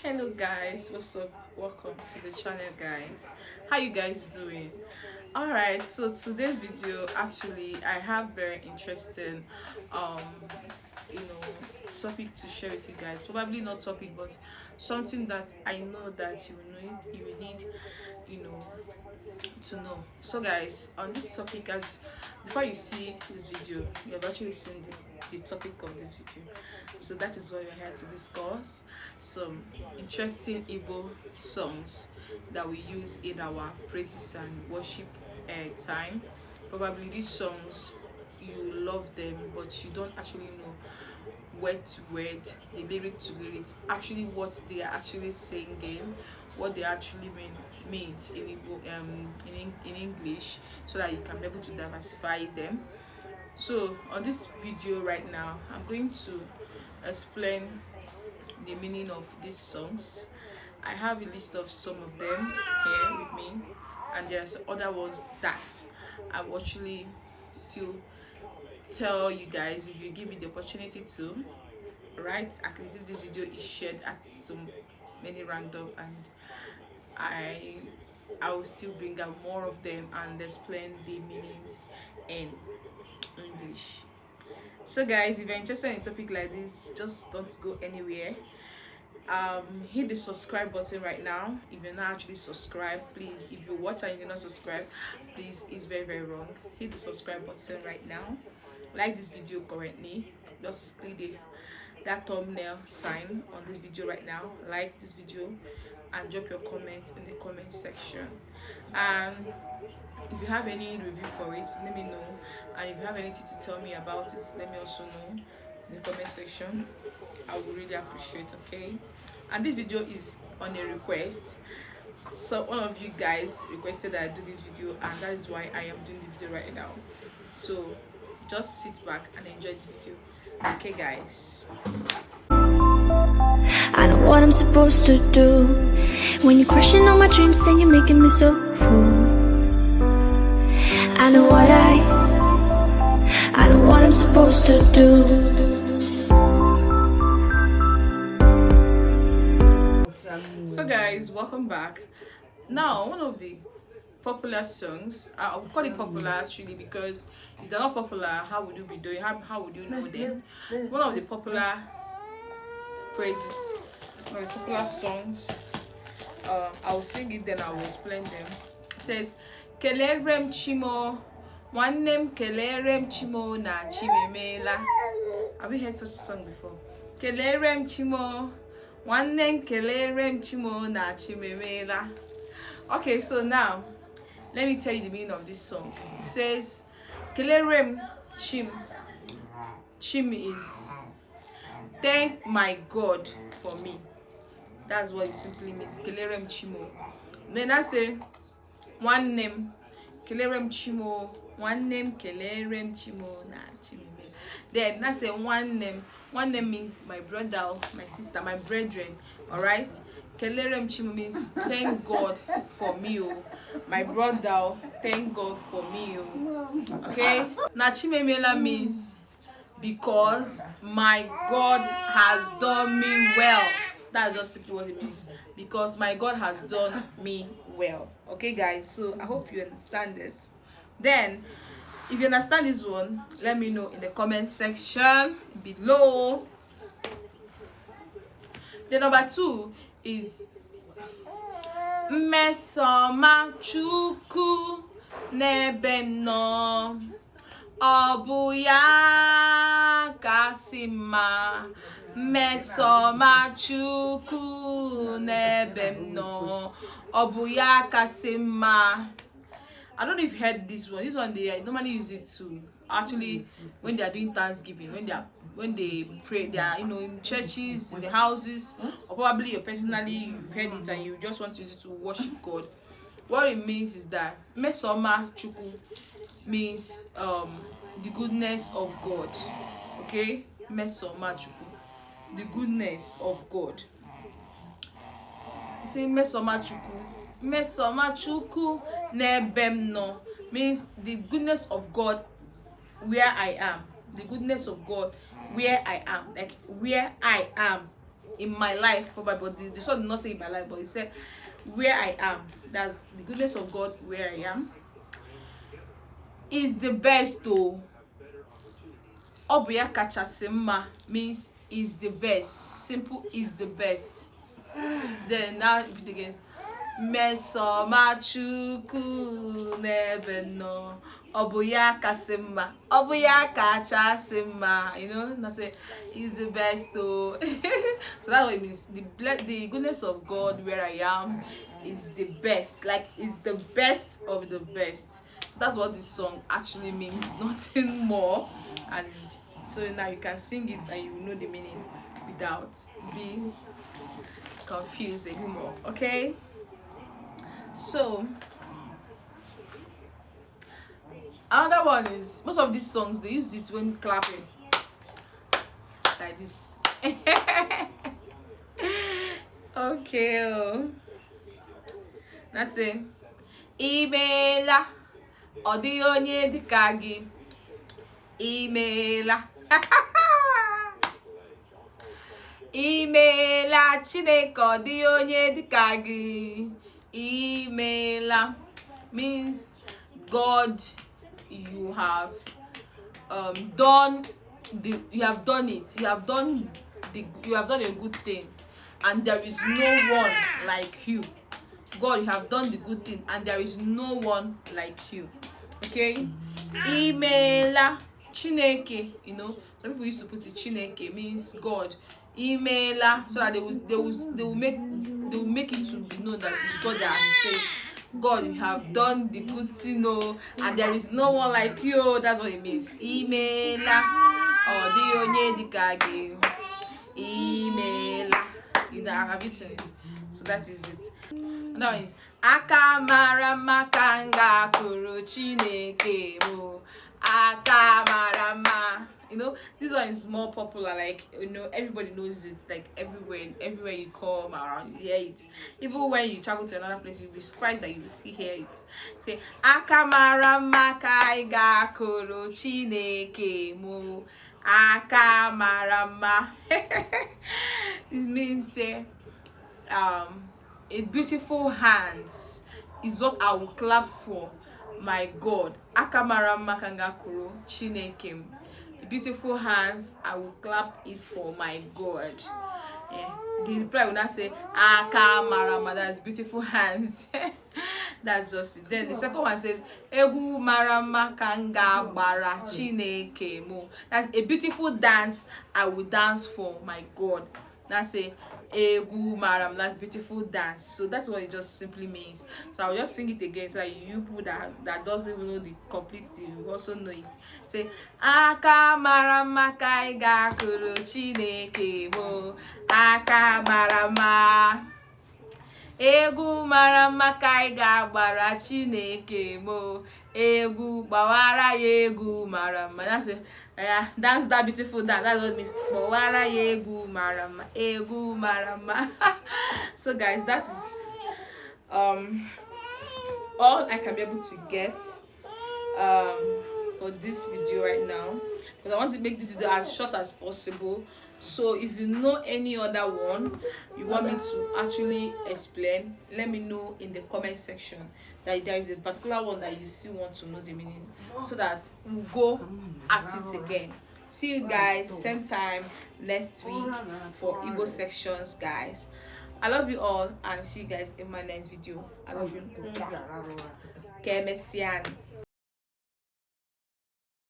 Hello guys, what's up? Welcome to the channel guys. How you guys doing? Alright, so today's video, actually I have very interesting um you know topic to share with you guys. Probably not topic, but something that I know that you will need you know to know. So guys, on this topic, as before you see this video, you have actually seen the topic of this video. So that is what we're here to discuss: some interesting Igbo songs that we use in our praises and worship time. Probably these songs, you love them, but you don't actually know word to word, the lyric to lyric, actually what they are actually singing, what they actually means in Igbo, in English, so that you can be able to diversify them. So on this video right now, I'm going to explain the meaning of these songs. I have a list of some of them here with me, and there's other ones that I will actually still tell you guys if you give me the opportunity to, right? At least if this video is shared at so many random, and I will still bring out more of them and explain the meanings in English. So guys, if you're interested in a topic like this, just don't go anywhere. Hit the subscribe button right now. If you're not actually subscribed, please, if you watch and you're not subscribed, please, it's very wrong. Hit the subscribe button right now. Like this video currently, just click that thumbnail sign on this video right now. Like this video and drop your comments in the comment section. And if you have any review for it, let me know. And if you have anything to tell me about it, let me also know in the comment section. I would really appreciate, okay? And this video is on a request. So one of you guys requested that I do this video, and that is why I am doing the video right now. So just sit back and enjoy this video. Okay guys, I know what I'm supposed to do when you're crushing all my dreams and you're making me so full. I know what I'm supposed to do. So guys, welcome back. Now, one of the popular songs, I'll call it popular actually, because if they're not popular, how would you be doing? How would you know them? One of the popular praises, one of the popular songs, I will sing it, then I will explain them. It says, Kelerem Chimo, one name Kelerem Chimo na Chimemela. Have you heard such a song before? Kelerem Chimo, one name Kelerem Chimo na Chimemela. Okay, so now let me tell you the meaning of this song. It says, Kelerem Chim. Chim is thank my God for me. That's what it simply means. Kelerem Chimo. Then I say one name Kelerem Chimo. One name Kelerem Chimo na Chimeme. Then I say one name. One name means my brother, my sister, my brethren. Alright? Kelerem Chimo means thank God for me, my brother, thank God for me. Okay? Na Chimemela means because my God has done me well. That's just simply what it means. Because my God has done me well. Okay guys, so I hope you understand it. Then if you understand this one, let me know in the comment section below. The number 2 is Mmesoma Chukwu n'ebe nọ, ọ bụ ya kasị mma. Mmesoma Chukwu n'ebe nọ, ọ bụ ya kasị mma. I don't know if you heard this one. This one they normally use it to actually when they are doing Thanksgiving, when they pray, they are in churches, in the houses, or probably you personally you've heard it and you just want to use it to worship God. What it means is that Mesoma Chukwu means the goodness of God. Okay, Mesoma Chukwu, the goodness of God. Say Mesoma Chukwu. Mesoma Chukwu n'ebe nọ means the goodness of God where I am. The goodness of God where I am, like where I am. in my life, but the song did not say in my life, but it said where I am. That's the goodness of God where I am is the best though. Obuya kachasimma means is the best. Simple is the best. Then now again. Mesoma chukwu n'ebe no. Obuya kasimma. Obuya kachasimma. You know, and I say is the best though. So that's what it means. The goodness of God where I am is the best. Like it's the best of the best. So that's what this song actually means. Nothing more. And so now you can sing it and you will know the meaning without being confused anymore. Okay, so another one is most of these songs they use it when clapping like this. Okay, that's it. Imela odi onye dika gi. Imela. Imela Chineke odi onye dika gi. Imela means God, you have done it. You have done a good thing, and there is no one like you. God, you have done the good thing, and there is no one like you. Okay, Imela Chineke. You know, some people used to put it Chineke means God. Imela, so that they will make it to be known that it's God that has said, God, you have done the good thing, and there is no one like you. That's what it means. Imela odi onye dika gi. Imela. You know, have you seen it? So that is it. And that is Akamara makanga kuru Chineke mo. Akamarama. You know, this one is more popular. Like, you know, everybody knows it. Like everywhere you come around, you hear it. Even when you travel to another place, you'll be surprised that you will see hear it. Say Akamarama kaiga kuru Chineke mo. Akamarama. This means a beautiful hands is what I will clap for my God. Akamarama kanga kuru Chineke. Beautiful hands, I will clap it for my God. Yeah. The reply will not say Akamarama, that's beautiful hands. That's just it. Then the second one says Egu marama kanga bara Chineke mo. That's a beautiful dance I will dance for my God. That's a Egu maram, that's beautiful dance. So that's what it just simply means. So I'll just sing it again so that you people that doesn't even know the complete, you also know it. Say Akamarama kaiga kuru Chineke mo. Akamarama. Egu marama kaiga bara Chineke mo. Egu bawara egu marama. That's it. Yeah, dance that beautiful dance. That's what it means. Bawara egu marama. Egu marama. So guys, that is all I can be able to get for this video right now, because I want to make this video as short as possible. So if you know any other one you want me to actually explain, let me know in the comment section that there is a particular one that you still want to know the meaning, so that we'll go at it again. See you guys same time next week for Igbo sections, guys. I love you all and see you guys in my next video. I love you. Kemesian.